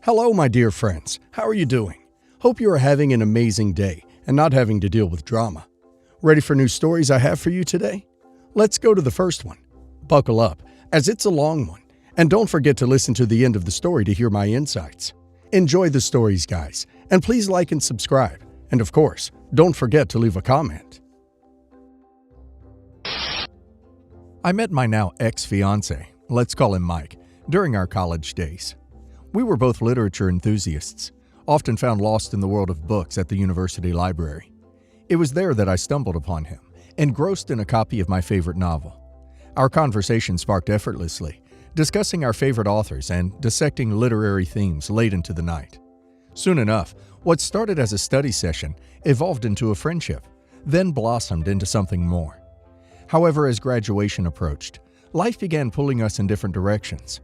Hello, my dear friends. How are you doing? Hope you are having an amazing day and not having to deal with drama. Ready for new stories I have for you today? Let's go to the first one. Buckle up, as it's a long one, and don't forget to listen to the end of the story to hear my insights. Enjoy the stories, guys, and please like and subscribe. And of course, don't forget to leave a comment. I met my now ex-fiance, let's call him Mike, during our college days. We were both literature enthusiasts, often found lost in the world of books at the university library. It was there that I stumbled upon him, engrossed in a copy of my favorite novel. Our conversation sparked effortlessly, discussing our favorite authors and dissecting literary themes late into the night. Soon enough, what started as a study session evolved into a friendship, then blossomed into something more. However, as graduation approached, life began pulling us in different directions.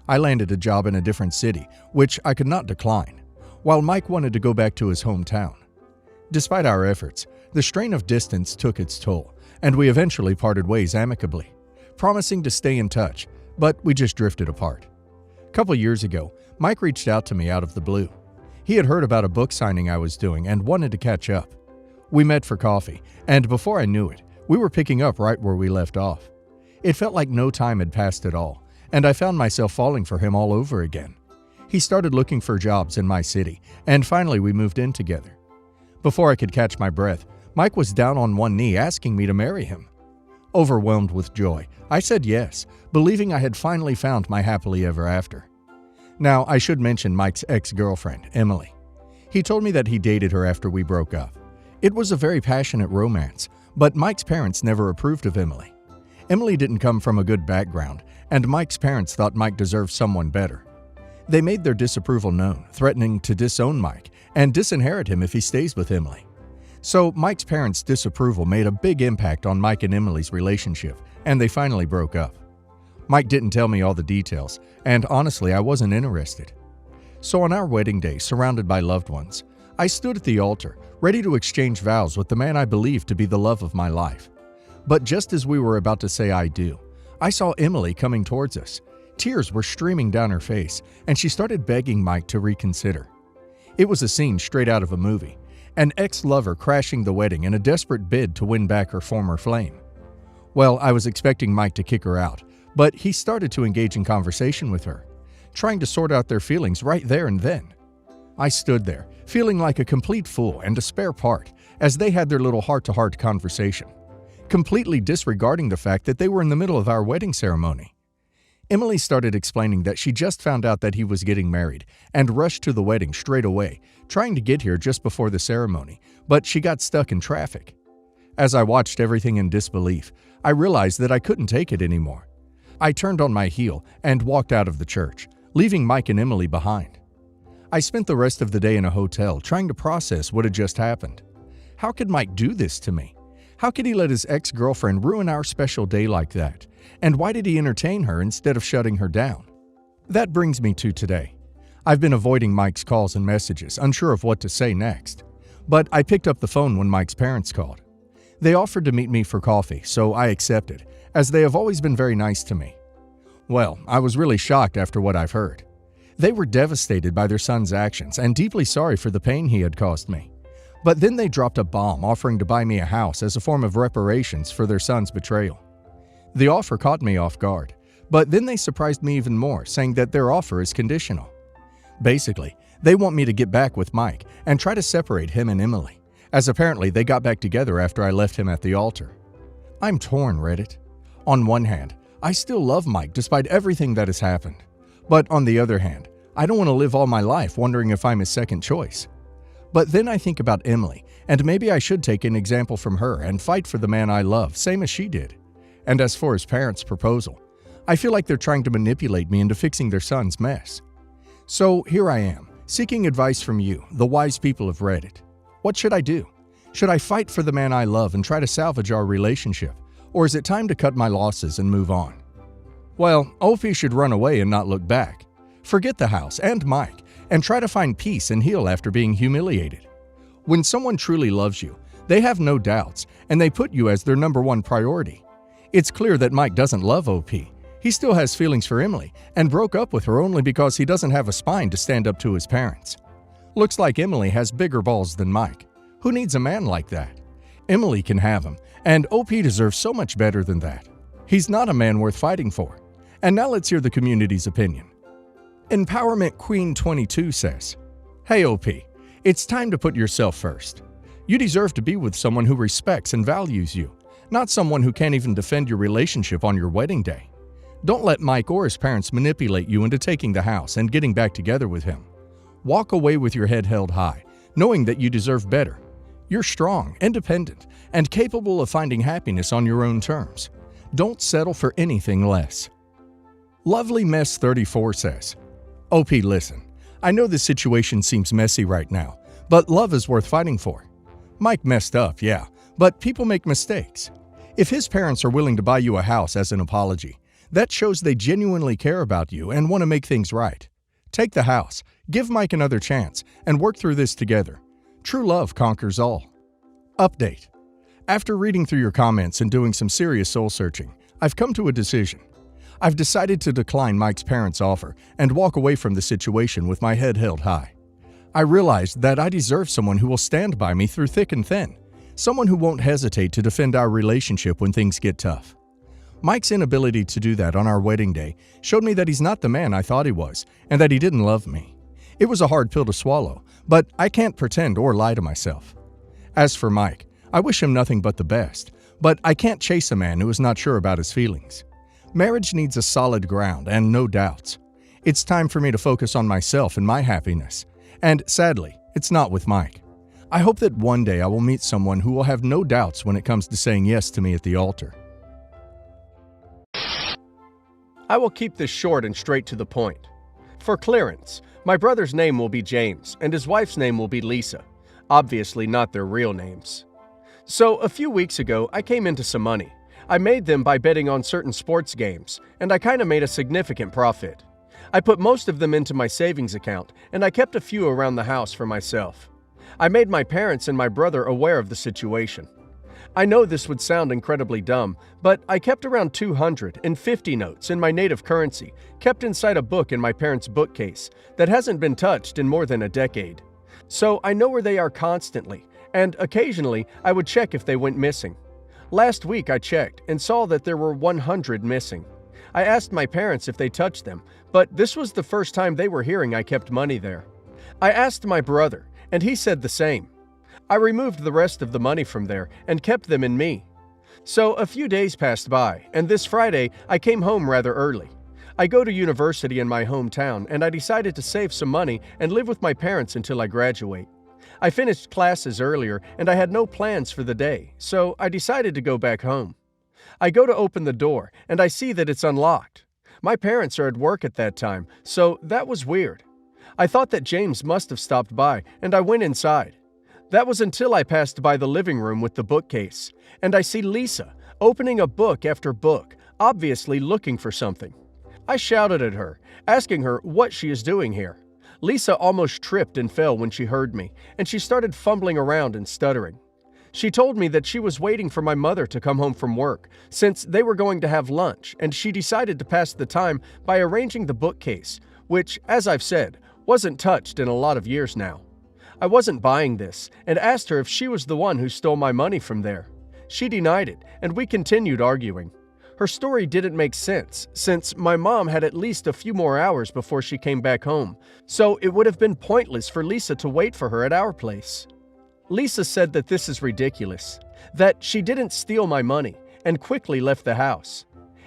I landed a job in a different city, which I could not decline, while Mike wanted to go back to his hometown. Despite our efforts, the strain of distance took its toll, and we eventually parted ways amicably, promising to stay in touch, but we just drifted apart. A couple years ago, Mike reached out to me out of the blue. He had heard about a book signing I was doing and wanted to catch up. We met for coffee, and before I knew it, we were picking up right where we left off. It felt like no time had passed at all, and I found myself falling for him all over again. He started looking for jobs in my city, and finally we moved in together. Before I could catch my breath, Mike was down on one knee asking me to marry him. Overwhelmed with joy, I said yes, believing I had finally found my happily ever after. Now, I should mention Mike's ex-girlfriend, Emily. He told me that he dated her after we broke up. It was a very passionate romance, but Mike's parents never approved of Emily. Emily didn't come from a good background, and Mike's parents thought Mike deserved someone better. They made their disapproval known, threatening to disown Mike and disinherit him if he stays with Emily. So Mike's parents' disapproval made a big impact on Mike and Emily's relationship, and they finally broke up. Mike didn't tell me all the details, and honestly, I wasn't interested. So on our wedding day, surrounded by loved ones, I stood at the altar, ready to exchange vows with the man I believed to be the love of my life. But just as we were about to say I do, I saw Emily coming towards us. Tears were streaming down her face, and she started begging Mike to reconsider. It was a scene straight out of a movie, an ex-lover crashing the wedding in a desperate bid to win back her former flame. Well, I was expecting Mike to kick her out, but he started to engage in conversation with her, trying to sort out their feelings right there and then. I stood there, feeling like a complete fool and a spare part, as they had their little heart-to-heart conversation, completely disregarding the fact that they were in the middle of our wedding ceremony. Emily started explaining that she just found out that he was getting married and rushed to the wedding straight away, trying to get here just before the ceremony, but she got stuck in traffic. As I watched everything in disbelief, I realized that I couldn't take it anymore. I turned on my heel and walked out of the church, leaving Mike and Emily behind. I spent the rest of the day in a hotel trying to process what had just happened. How could Mike do this to me? How could he let his ex-girlfriend ruin our special day like that? And why did he entertain her instead of shutting her down? That brings me to today. I've been avoiding Mike's calls and messages, unsure of what to say next. But I picked up the phone when Mike's parents called. They offered to meet me for coffee, so I accepted, as they have always been very nice to me. Well, I was really shocked after what I've heard. They were devastated by their son's actions and deeply sorry for the pain he had caused me. But then they dropped a bomb offering to buy me a house as a form of reparations for their son's betrayal. The offer caught me off guard, but then they surprised me even more, saying that their offer is conditional. Basically, they want me to get back with Mike and try to separate him and Emily, as apparently they got back together after I left him at the altar. I'm torn, Reddit. On one hand, I still love Mike despite everything that has happened. But on the other hand, I don't want to live all my life wondering if I'm his second choice. But then I think about Emily, and maybe I should take an example from her and fight for the man I love, same as she did. And as for his parents' proposal, I feel like they're trying to manipulate me into fixing their son's mess. So here I am, seeking advice from you, the wise people of Reddit. What should I do? Should I fight for the man I love and try to salvage our relationship? Or is it time to cut my losses and move on? Well, OP should run away and not look back. Forget the house and Mike, and try to find peace and heal after being humiliated. When someone truly loves you, they have no doubts, and they put you as their number one priority. It's clear that Mike doesn't love OP. He still has feelings for Emily and broke up with her only because he doesn't have a spine to stand up to his parents. Looks like Emily has bigger balls than Mike. Who needs a man like that? Emily can have him, and OP deserves so much better than that. He's not a man worth fighting for. And now let's hear the community's opinion. Empowerment Queen 22 says, "Hey OP, it's time to put yourself first. You deserve to be with someone who respects and values you, not someone who can't even defend your relationship on your wedding day. Don't let Mike or his parents manipulate you into taking the house and getting back together with him. Walk away with your head held high, knowing that you deserve better. You're strong, independent, and capable of finding happiness on your own terms. Don't settle for anything less." Lovely Mess 34 says, "OP, listen, I know this situation seems messy right now, but love is worth fighting for. Mike messed up, yeah, but people make mistakes. If his parents are willing to buy you a house as an apology, that shows they genuinely care about you and want to make things right. Take the house, give Mike another chance, and work through this together. True love conquers all." Update. After reading through your comments and doing some serious soul searching, I've come to a decision. I've decided to decline Mike's parents' offer and walk away from the situation with my head held high. I realized that I deserve someone who will stand by me through thick and thin, someone who won't hesitate to defend our relationship when things get tough. Mike's inability to do that on our wedding day showed me that he's not the man I thought he was and that he didn't love me. It was a hard pill to swallow, but I can't pretend or lie to myself. As for Mike, I wish him nothing but the best, but I can't chase a man who is not sure about his feelings. Marriage needs a solid ground and no doubts. It's time for me to focus on myself and my happiness. And sadly, it's not with Mike. I hope that one day I will meet someone who will have no doubts when it comes to saying yes to me at the altar. I will keep this short and straight to the point. For clearance, my brother's name will be James and his wife's name will be Lisa. Obviously not their real names. So a few weeks ago, I came into some money. I made them by betting on certain sports games, and I kinda made a significant profit. I put most of them into my savings account, and I kept a few around the house for myself. I made my parents and my brother aware of the situation. I know this would sound incredibly dumb, but I kept around 250 notes in my native currency, kept inside a book in my parents' bookcase that hasn't been touched in more than a decade. So I know where they are constantly, and occasionally I would check if they went missing. Last week I checked and saw that there were 100 missing. I asked my parents if they touched them, but this was the first time they were hearing I kept money there. I asked my brother, and he said the same. I removed the rest of the money from there and kept them in me. So a few days passed by, and this Friday I came home rather early. I go to university in my hometown, and I decided to save some money and live with my parents until I graduate. I finished classes earlier, and I had no plans for the day, so I decided to go back home. I go to open the door, and I see that it's unlocked. My parents are at work at that time, so that was weird. I thought that James must have stopped by, and I went inside. That was until I passed by the living room with the bookcase, and I see Lisa opening a book after book, obviously looking for something. I shouted at her, asking her what she is doing here. Lisa almost tripped and fell when she heard me, and she started fumbling around and stuttering. She told me that she was waiting for my mother to come home from work, since they were going to have lunch, and she decided to pass the time by arranging the bookcase, which, as I've said, wasn't touched in a lot of years now. I wasn't buying this, and asked her if she was the one who stole my money from there. She denied it, and we continued arguing. Her story didn't make sense, since my mom had at least a few more hours before she came back home, so it would have been pointless for Lisa to wait for her at our place. Lisa said that this is ridiculous, that she didn't steal my money, and quickly left the house.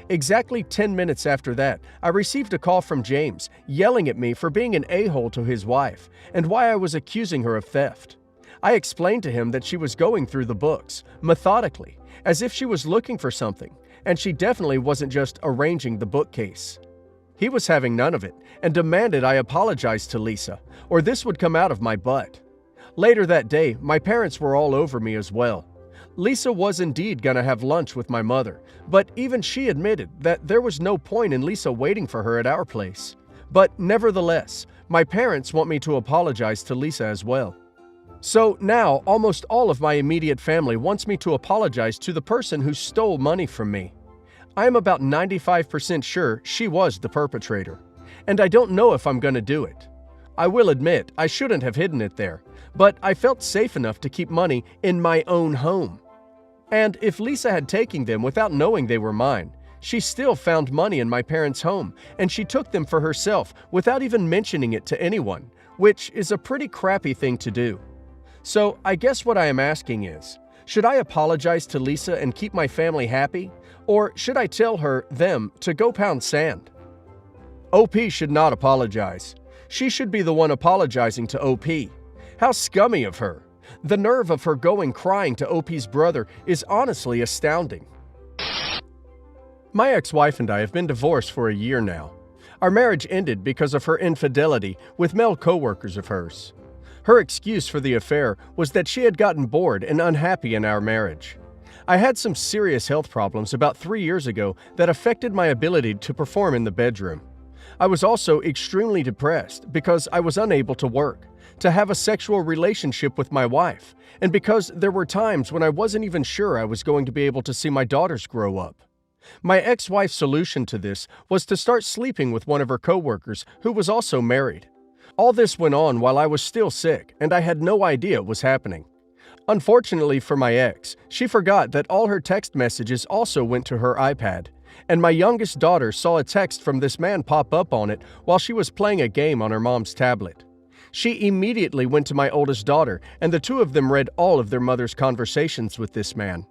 Exactly 10 minutes after that, I received a call from James, yelling at me for being an a-hole to his wife, and why I was accusing her of theft. I explained to him that she was going through the books, methodically, as if she was looking for something, and she definitely wasn't just arranging the bookcase. He was having none of it, and demanded I apologize to Lisa, or this would come out of my butt. Later that day, my parents were all over me as well. Lisa was indeed gonna have lunch with my mother, but even she admitted that there was no point in Lisa waiting for her at our place. But nevertheless, my parents want me to apologize to Lisa as well. So now, almost all of my immediate family wants me to apologize to the person who stole money from me. I am about 95% sure she was the perpetrator, and I don't know if I'm going to do it. I will admit I shouldn't have hidden it there, but I felt safe enough to keep money in my own home. And if Lisa had taken them without knowing they were mine, she still found money in my parents' home, and she took them for herself without even mentioning it to anyone, which is a pretty crappy thing to do. So I guess what I am asking is, should I apologize to Lisa and keep my family happy, or should I tell them to go pound sand? OP should not apologize. She should be the one apologizing to OP. How scummy of her. The nerve of her going crying to OP's brother is honestly astounding. My ex-wife and I have been divorced for a year now. Our marriage ended because of her infidelity with male co-workers of hers. Her excuse for the affair was that she had gotten bored and unhappy in our marriage. I had some serious health problems about 3 years ago that affected my ability to perform in the bedroom. I was also extremely depressed because I was unable to work, to have a sexual relationship with my wife, and because there were times when I wasn't even sure I was going to be able to see my daughters grow up. My ex-wife's solution to this was to start sleeping with one of her co-workers who was also married. All this went on while I was still sick, and I had no idea it was happening. Unfortunately for my ex, she forgot that all her text messages also went to her iPad, and my youngest daughter saw a text from this man pop up on it while she was playing a game on her mom's tablet. She immediately went to my oldest daughter, and the two of them read all of their mother's conversations with this man.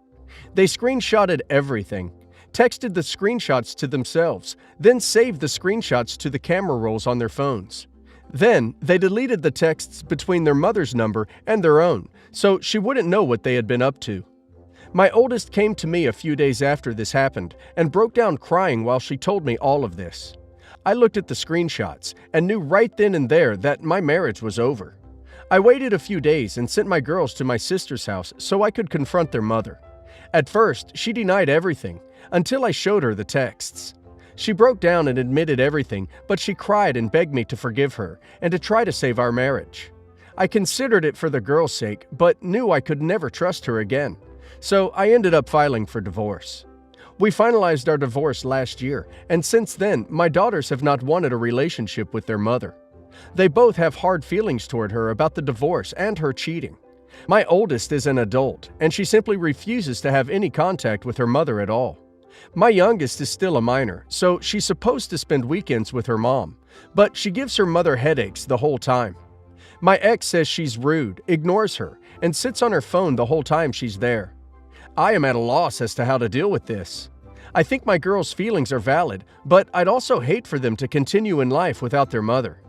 They screenshotted everything, texted the screenshots to themselves, then saved the screenshots to the camera rolls on their phones. Then, they deleted the texts between their mother's number and their own, so she wouldn't know what they had been up to. My oldest came to me a few days after this happened and broke down crying while she told me all of this. I looked at the screenshots and knew right then and there that my marriage was over. I waited a few days and sent my girls to my sister's house so I could confront their mother. At first, she denied everything, until I showed her the texts. She broke down and admitted everything, but she cried and begged me to forgive her and to try to save our marriage. I considered it for the girls' sake, but knew I could never trust her again. So I ended up filing for divorce. We finalized our divorce last year, and since then, my daughters have not wanted a relationship with their mother. They both have hard feelings toward her about the divorce and her cheating. My oldest is an adult, and she simply refuses to have any contact with her mother at all. My youngest is still a minor, so she's supposed to spend weekends with her mom, but she gives her mother headaches the whole time. My ex says she's rude, ignores her, and sits on her phone the whole time she's there. I am at a loss as to how to deal with this. I think my girls' feelings are valid, but I'd also hate for them to continue in life without their mother.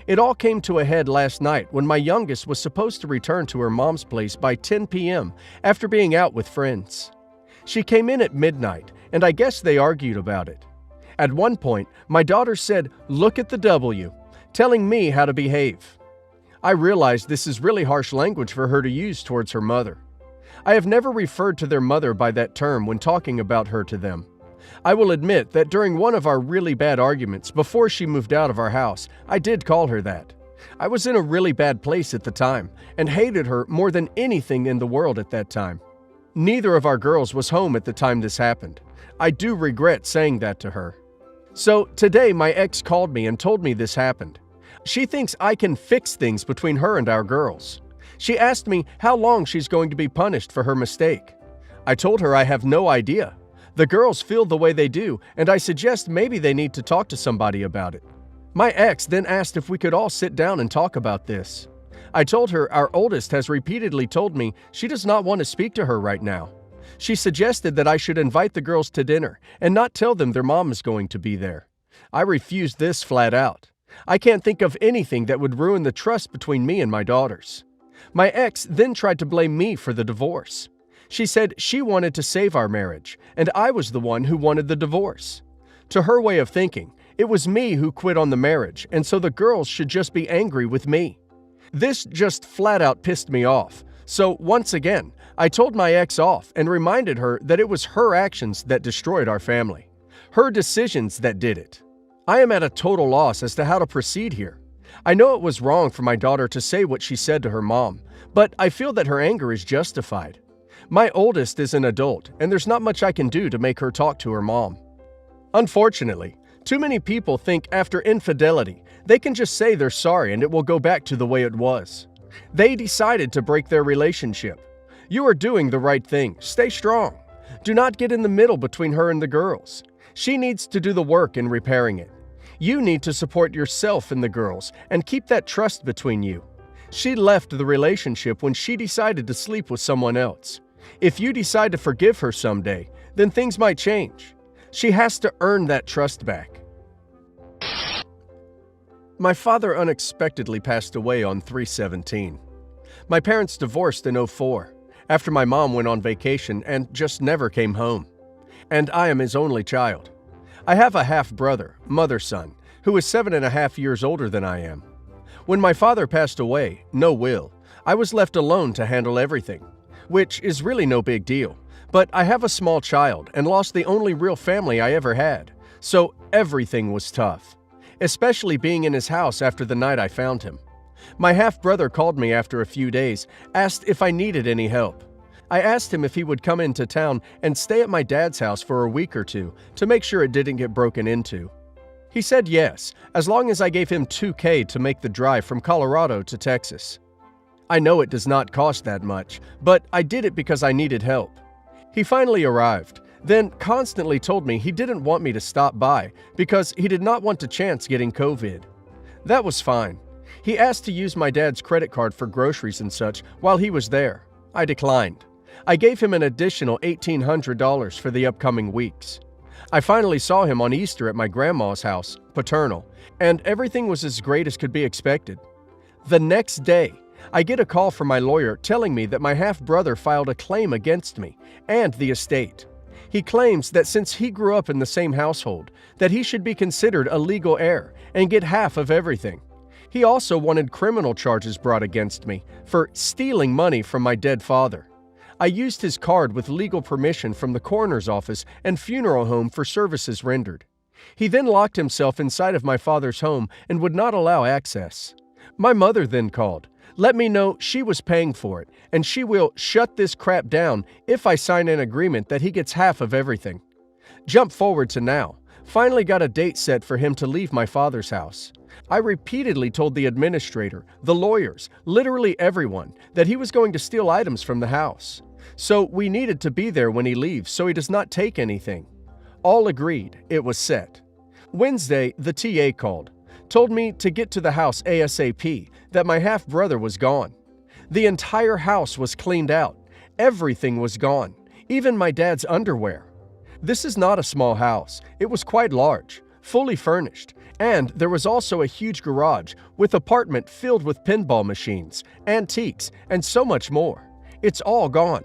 It all came to a head last night when my youngest was supposed to return to her mom's place by 10 p.m. after being out with friends. She came in at midnight, and I guess they argued about it. At one point, my daughter said, "Look at the W," telling me how to behave. I realized this is really harsh language for her to use towards her mother. I have never referred to their mother by that term when talking about her to them. I will admit that during one of our really bad arguments before she moved out of our house, I did call her that. I was in a really bad place at the time and hated her more than anything in the world at that time. Neither of our girls was home at the time this happened. I do regret saying that to her. So today my ex called me and told me this happened. She thinks I can fix things between her and our girls. She asked me how long she's going to be punished for her mistake. I told her I have no idea. The girls feel the way they do, and I suggest maybe they need to talk to somebody about it. My ex then asked if we could all sit down and talk about this. I told her our oldest has repeatedly told me she does not want to speak to her right now. She suggested that I should invite the girls to dinner and not tell them their mom is going to be there. I refused this flat out. I can't think of anything that would ruin the trust between me and my daughters. My ex then tried to blame me for the divorce. She said she wanted to save our marriage, and I was the one who wanted the divorce. To her way of thinking, it was me who quit on the marriage, and so the girls should just be angry with me. This just flat out pissed me off. So once again, I told my ex off and reminded her that it was her actions that destroyed our family. Her decisions that did it. I am at a total loss as to how to proceed here. I know it was wrong for my daughter to say what she said to her mom, but I feel that her anger is justified. My oldest is an adult, and there's not much I can do to make her talk to her mom. Unfortunately, too many people think after infidelity, they can just say they're sorry and it will go back to the way it was. They decided to break their relationship. You are doing the right thing. Stay strong. Do not get in the middle between her and the girls. She needs to do the work in repairing it. You need to support yourself and the girls and keep that trust between you. She left the relationship when she decided to sleep with someone else. If you decide to forgive her someday, then things might change. She has to earn that trust back. My father unexpectedly passed away on 3/17. My parents divorced in 2004, after my mom went on vacation and just never came home. And I am his only child. I have a half-brother, mother's son, who is 7.5 years older than I am. When my father passed away, no will, I was left alone to handle everything, which is really no big deal. But I have a small child and lost the only real family I ever had, so everything was tough, especially being in his house after the night I found him. My half-brother called me after a few days, asked if I needed any help. I asked him if he would come into town and stay at my dad's house for a week or two to make sure it didn't get broken into. He said yes, as long as I gave him $2,000 to make the drive from Colorado to Texas. I know it does not cost that much, but I did it because I needed help. He finally arrived, then constantly told me he didn't want me to stop by because he did not want to chance getting COVID. That was fine. He asked to use my dad's credit card for groceries and such while he was there. I declined. I gave him an additional $1,800 for the upcoming weeks. I finally saw him on Easter at my grandma's house, paternal, and everything was as great as could be expected. The next day, I get a call from my lawyer telling me that my half-brother filed a claim against me and the estate. He claims that since he grew up in the same household, that he should be considered a legal heir and get half of everything. He also wanted criminal charges brought against me for stealing money from my dead father. I used his card with legal permission from the coroner's office and funeral home for services rendered. He then locked himself inside of my father's home and would not allow access. My mother then called, let me know she was paying for it, and she will shut this crap down if I sign an agreement that he gets half of everything. Jump forward to now. Finally got a date set for him to leave my father's house. I repeatedly told the administrator, the lawyers, literally everyone, that he was going to steal items from the house. So we needed to be there when he leaves so he does not take anything. All agreed. It was set. Wednesday, the TA called. Told me to get to the house ASAP, that my half-brother was gone. The entire house was cleaned out. Everything was gone, even my dad's underwear. This is not a small house. It was quite large, fully furnished, and there was also a huge garage with apartment filled with pinball machines, antiques, and so much more. It's all gone.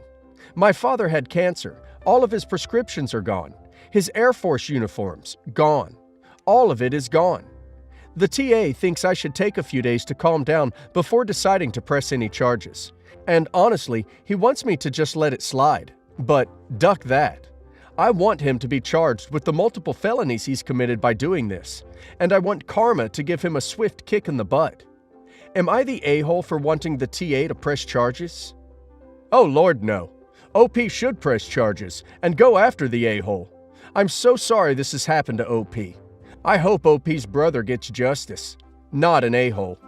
My father had cancer. All of his prescriptions are gone. His Air Force uniforms, gone. All of it is gone. The TA thinks I should take a few days to calm down before deciding to press any charges. And honestly, he wants me to just let it slide. But duck that. I want him to be charged with the multiple felonies he's committed by doing this. And I want karma to give him a swift kick in the butt. Am I the a-hole for wanting the TA to press charges? Oh Lord, no. OP should press charges and go after the a-hole. I'm so sorry this has happened to OP. I hope OP's brother gets justice, not an a-hole.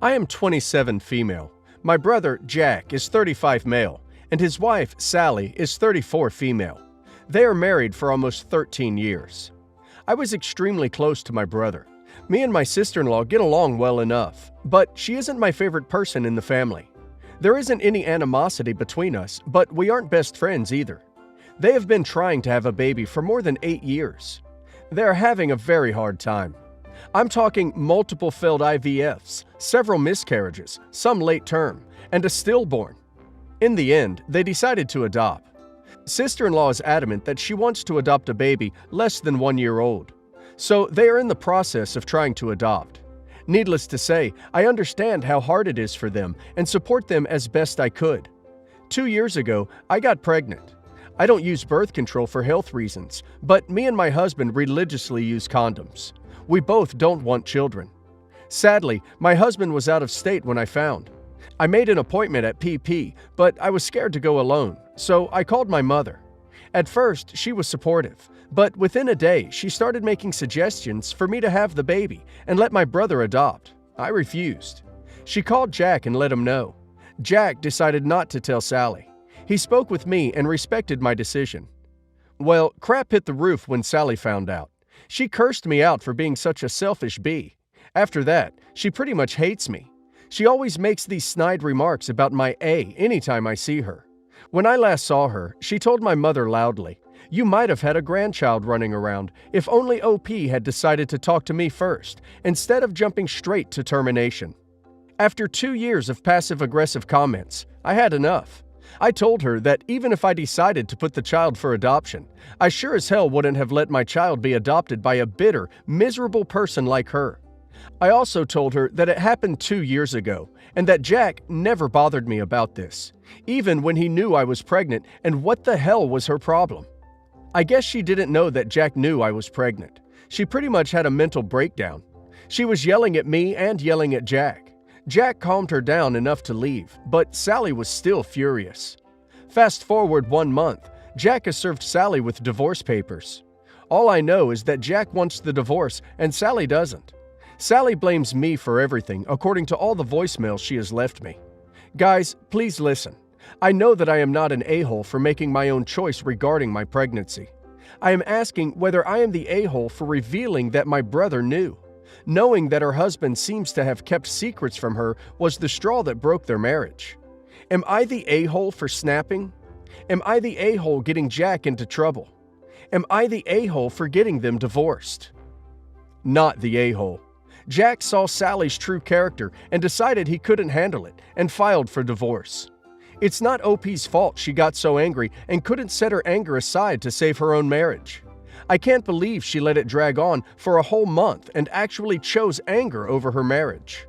I am 27 female. My brother, Jack, is 35 male, and his wife, Sally, is 34 female. They are married for almost 13 years. I was extremely close to my brother. Me and my sister-in-law get along well enough, but she isn't my favorite person in the family. There isn't any animosity between us, but we aren't best friends either. They have been trying to have a baby for more than 8 years. They are having a very hard time. I'm talking multiple failed IVFs, several miscarriages, some late term, and a stillborn. In the end, they decided to adopt. Sister-in-law is adamant that she wants to adopt a baby less than 1 year old. So they are in the process of trying to adopt. Needless to say, I understand how hard it is for them and support them as best I could. 2 years ago, I got pregnant. I don't use birth control for health reasons, but me and my husband religiously use condoms. We both don't want children. Sadly, my husband was out of state when I found. I made an appointment at PP, but I was scared to go alone, so I called my mother. At first, she was supportive, but within a day, she started making suggestions for me to have the baby and let my brother adopt. I refused. She called Jack and let him know. Jack decided not to tell Sally. He spoke with me and respected my decision. Well, crap hit the roof when Sally found out. She cursed me out for being such a selfish bee. After that, she pretty much hates me. She always makes these snide remarks about my A anytime I see her. When I last saw her, she told my mother loudly, "You might have had a grandchild running around if only OP had decided to talk to me first, instead of jumping straight to termination." After 2 years of passive-aggressive comments, I had enough. I told her that even if I decided to put the child for adoption, I sure as hell wouldn't have let my child be adopted by a bitter, miserable person like her. I also told her that it happened 2 years ago, and that Jack never bothered me about this, even when he knew I was pregnant, and what the hell was her problem? I guess she didn't know that Jack knew I was pregnant. She pretty much had a mental breakdown. She was yelling at me and yelling at Jack. Jack calmed her down enough to leave, but Sally was still furious. Fast forward 1 month, Jack has served Sally with divorce papers. All I know is that Jack wants the divorce and Sally doesn't. Sally blames me for everything, according to all the voicemails she has left me. Guys, please listen. I know that I am not an a-hole for making my own choice regarding my pregnancy. I am asking whether I am the a-hole for revealing that my brother knew. Knowing that her husband seems to have kept secrets from her was the straw that broke their marriage. Am I the a-hole for snapping? Am I the a-hole getting Jack into trouble? Am I the a-hole for getting them divorced? Not the a-hole. Jack saw Sally's true character and decided he couldn't handle it and filed for divorce. It's not OP's fault she got so angry and couldn't set her anger aside to save her own marriage. I can't believe she let it drag on for a whole month and actually chose anger over her marriage.